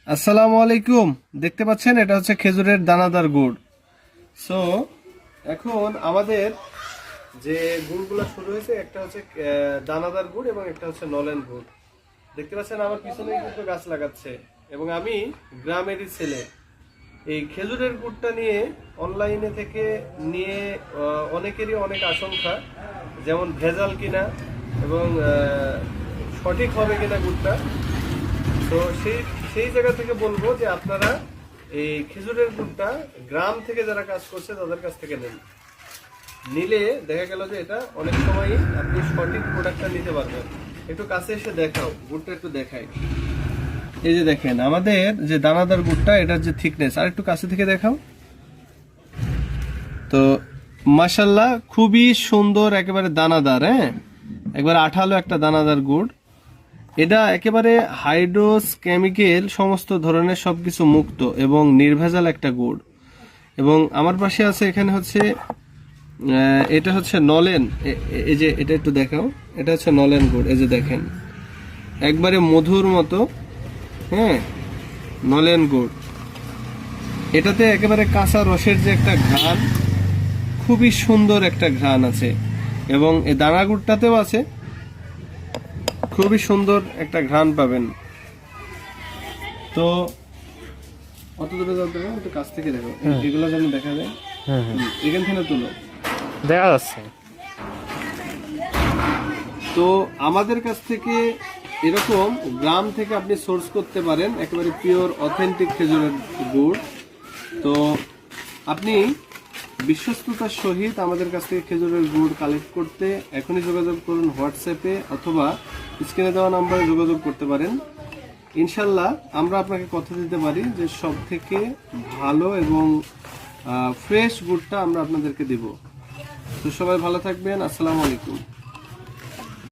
আসসালামু আলাইকুম। দেখতে পাচ্ছেন এটা হচ্ছে খেজুরের দানাদার গুড়। সো এখন আমাদের যে গুড়গুলো শুরু হয়েছে একটা হচ্ছে দানাদার গুড় এবং একটা হচ্ছে নলেন গুড়। দেখতে পাচ্ছেন আমার পিছনে কিন্তু গাছ লাগাচ্ছে এবং আমি গ্রামেরই ছেলে। এই খেজুরের গুড়টা নিয়ে অনলাইনে থেকে নিয়ে অনেকেরই অনেক আশঙ্কা, যেমন ভেজাল কিনা এবং সঠিক হবে কিনা গুড়টা। তো সেই সেই জায়গা থেকে বলবো যে আপনারা এই খেজুরের গুড়টা গ্রাম থেকে যারা কাজ করছে তাদের কাছ থেকে নেন। নিলে দেখা গেল যে এটা অনেক সময়ই আপনি সঠিক প্রোডাক্টটা নিতে পারবেন। একটু কাছে এসে দেখাও, গুড়টা একটু দেখাই। এই যে দেখেন আমাদের যে দানাদার গুড়টা, এটার যে থিকনেস, আর একটু কাছে থেকে দেখাও। তো মাশাল্লাহ খুবই সুন্দর, একেবারে দানাদার, হ্যাঁ একবারে আঠালো একটা দানাদার গুড়। এটা একেবারে হাইড্রোস কেমিক্যাল সমস্ত ধরনের সবকিছু মুক্ত এবং নির্ভেজাল একটা গুড়। এবং আমার পাশে আছে এখানে হচ্ছে এটা হচ্ছে নলেন। এই যে এটা একটু দেখাও, এটা হচ্ছে নলেন গুড়। এই যে দেখেন একবারে মধুর মতো, হ্যাঁ নলেন গুড়। এটাতে একেবারে কাঁচা রসের যে একটা ঘ্রাণ, খুবই সুন্দর একটা ঘ্রাণ আছে। এবং এই দানা গুড়টাতেও আছে, খুবই সুন্দর একটা ঘ্রাণ পাবেন। তো অত দূরে যাতে একটু কাছ থেকে দেখো, এগুলো যেন দেখা যায়। এখান থেকে তুলো, দেখা যাচ্ছে। তো আমাদের কাছ থেকে এরকম গ্রাম থেকে আপনি সোর্স করতে পারেন একেবারে পিওর অথেন্টিক খেজুরের গুড়। তো আপনি বিশ্বস্ততার সহিত আমাদের কাছ থেকে খেজুরের গুড় কালেক্ট করতে এখনই যোগাযোগ করুন হোয়াটসঅ্যাপে, অথবা স্ক্রিনে দেওয়া নাম্বারে যোগাযোগ করতে পারেন। ইনশাল্লাহ আমরা আপনাকে কথা দিতে পারি যে সব থেকে ভালো এবং ফ্রেশ গুড়টা আমরা আপনাদেরকে দেব। তো সবাই ভালো থাকবেন। আসসালামু আলাইকুম।